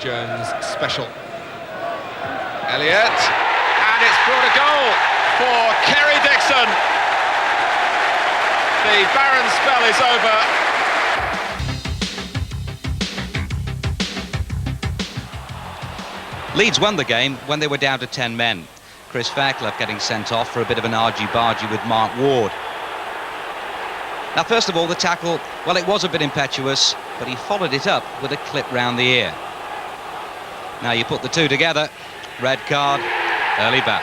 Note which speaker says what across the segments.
Speaker 1: Jones special. Elliott, and it's brought a goal for Kerry Dixon. The barren spell is over.
Speaker 2: Leeds won the game when they were down to 10 men. Chris Fairclough getting sent off for a bit of an argy-bargy with Mark Ward. Now, first of all, the tackle, well, it was a bit impetuous, but he followed it up with a clip round the ear. Now you put the two together, red card, early bath.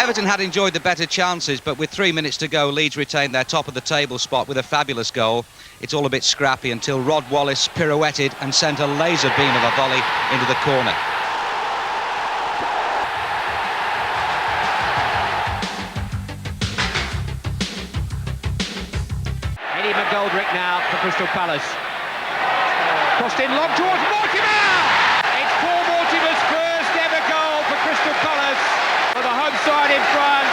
Speaker 2: Everton had enjoyed the better chances, but with 3 minutes to go, Leeds retained their top of the table spot with a fabulous goal. It's all a bit scrappy until Rod Wallace pirouetted and sent a laser beam of a volley into the corner.
Speaker 3: McGoldrick now for Crystal Palace. Crossed in long towards Mortimer! It's Paul Mortimer's first ever goal for Crystal Palace, for the home side in front.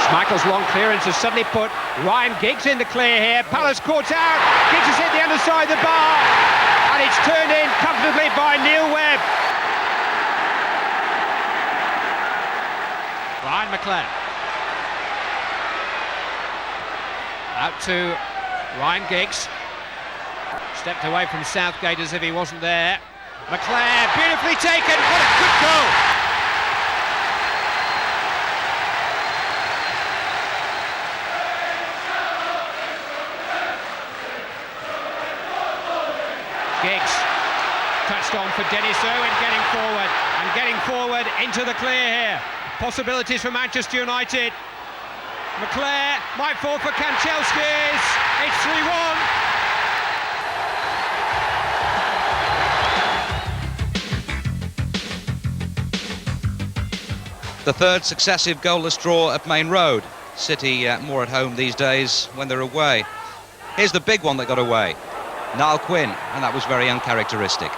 Speaker 3: Schmeichel's long clearance has suddenly put Ryan Giggs in the clear here. Palace caught out. Giggs has hit the underside of the bar, and it's turned in comfortably by Neil Webb. Ryan McClare. Out to Ryan Giggs. Stepped away from Southgate as if he wasn't there. McClare, beautifully taken. What a good goal! Giggs touched on for Dennis Irwin getting forward into the clear here. Possibilities for Manchester United. McClare might fall for Kanchelskis. It's 3-1.
Speaker 2: The third successive goalless draw at Main Road. City more at home these days when they're away. Here's the big one that got away. Niall Quinn, and that was very uncharacteristic.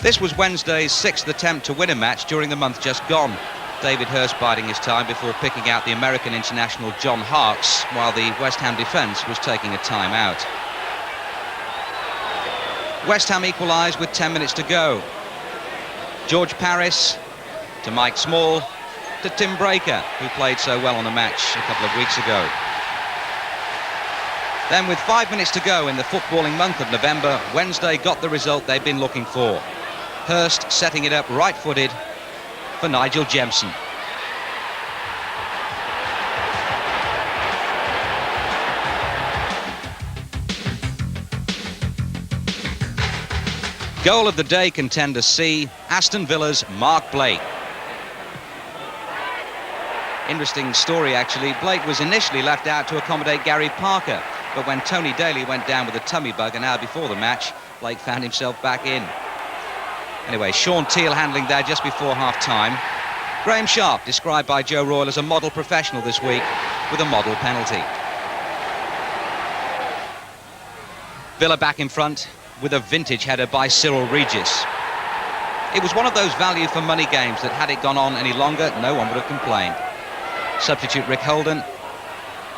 Speaker 2: This was Wednesday's sixth attempt to win a match during the month just gone. David Hurst biding his time before picking out the American international John Harkes, while the West Ham defence was taking a time-out. West Ham equalised with 10 minutes to go. George Paris to Mike Small to Tim Breaker, who played so well on the match a couple of weeks ago. Then with 5 minutes to go in the footballing month of November, Wednesday got the result they'd been looking for. Hurst setting it up right-footed for Nigel Jemson. Goal of the day, contender C, Aston Villa's Mark Blake. Interesting story, actually. Blake was initially left out to accommodate Gary Parker, but when Tony Daly went down with a tummy bug an hour before the match, Blake found himself back in. Anyway, Sean Teal handling there just before half-time. Graham Sharp, described by Joe Royle as a model professional this week, with a model penalty. Villa back in front with a vintage header by Cyril Regis. It was one of those value-for-money games that, had it gone on any longer, no one would have complained. Substitute Rick Holden,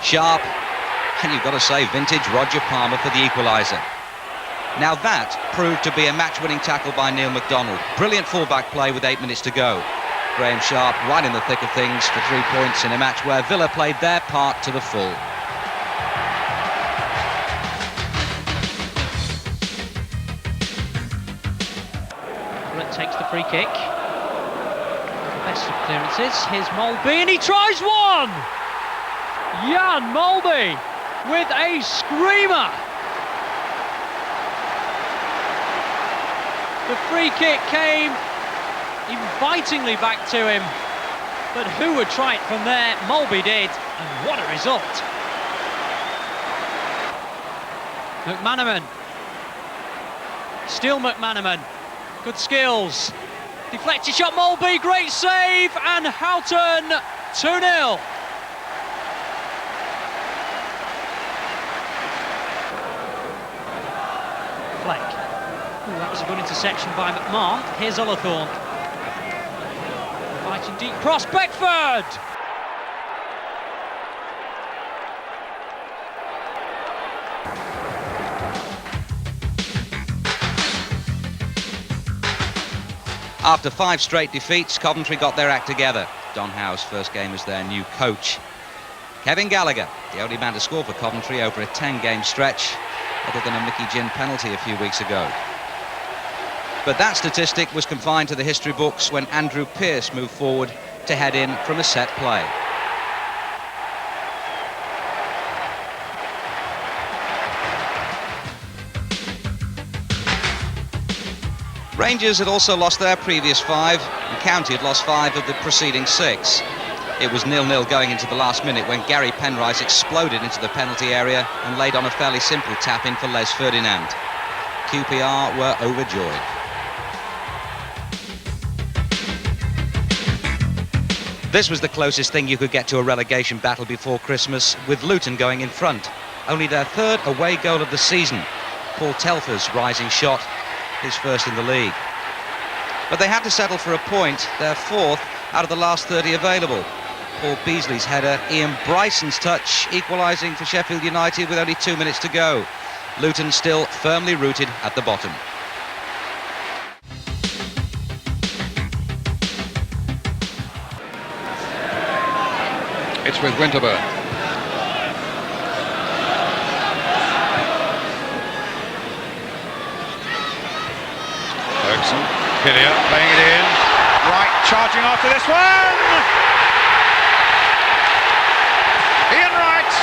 Speaker 2: Sharp, and you've got to say vintage Roger Palmer for the equaliser. Now that proved to be a match-winning tackle by Neil MacDonald. Brilliant full-back play with 8 minutes to go. Graham Sharp right in the thick of things for 3 points in a match where Villa played their part to the full.
Speaker 4: Brett takes the free kick. Best of clearances. Here's Molby, and he tries one! Jan Molby with a screamer. The free kick came invitingly back to him, but who would try it from there? Molby did, and what a result. McManaman, still McManaman, good skills, deflected shot, Molby, great save, and Houghton 2-0. Fleck. Ooh, that was a good interception by McMahon. Here's Ullathorne. Inviting deep cross, Beckford!
Speaker 2: After 5 straight defeats, Coventry got their act together. Don Howe's first game as their new coach. Kevin Gallagher, the only man to score for Coventry over a 10-game stretch, other than a Mickey Ginn penalty a few weeks ago. But that statistic was confined to the history books when Andrew Pearce moved forward to head in from a set play. Rangers had also lost their previous 5, and County had lost 5 of the preceding 6. It was 0-0 going into the last minute when Gary Penrice exploded into the penalty area and laid on a fairly simple tap-in for Les Ferdinand. QPR were overjoyed. This was the closest thing you could get to a relegation battle before Christmas, with Luton going in front. Only their 3rd away goal of the season. Paul Telfer's rising shot, his first in the league. But they had to settle for a point, their 4th out of the last 30 available. Paul Beasley's header, Ian Bryson's touch, equalising for Sheffield United with only 2 minutes to go. Luton still firmly rooted at the bottom.
Speaker 1: It's with Winterburn. Ferguson, Hillier playing it in. Right, charging after this one! Ian Wright!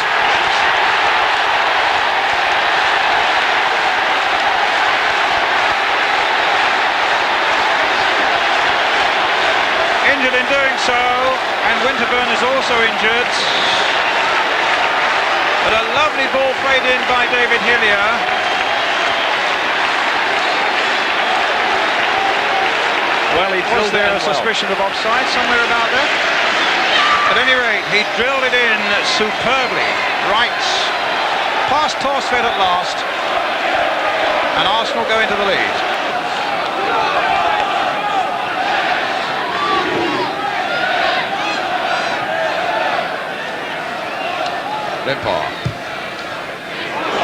Speaker 1: Injured in doing so, and Winterburn is also injured. But a lovely ball played in by David Hillier.
Speaker 3: Well, he drilled
Speaker 1: Was there a
Speaker 3: it in well.
Speaker 1: suspicion of offside somewhere about there? At any rate, he drilled it in superbly. Right. Past Torsfed at last. And Arsenal go into the lead. Limpar.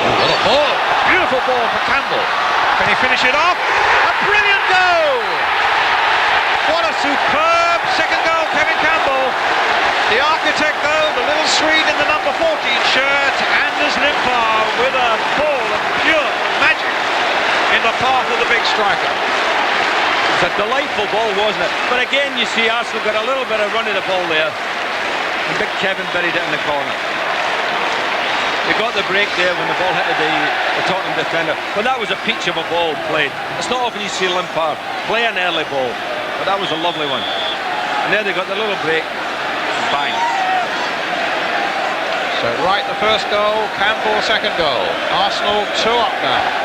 Speaker 1: What a ball! Beautiful ball for Campbell. Can he finish it off? A brilliant goal! What a superb second goal, Kevin Campbell. The architect, though, the little Swede in the number 14 shirt, Anders Limpar with a ball of pure magic in the path of the big striker.
Speaker 5: It's a delightful ball, wasn't it? But again, you see Arsenal got a little bit of run of the ball there, and big Kevin buried it in the corner. They got the break there when the ball hit the Tottenham defender, but that was a peach of a ball played. It's not often you see Limpar play an early ball, but that was a lovely one. And there they got the little break, and bang.
Speaker 1: So Wright the first goal, Campbell second goal. Arsenal 2 up now.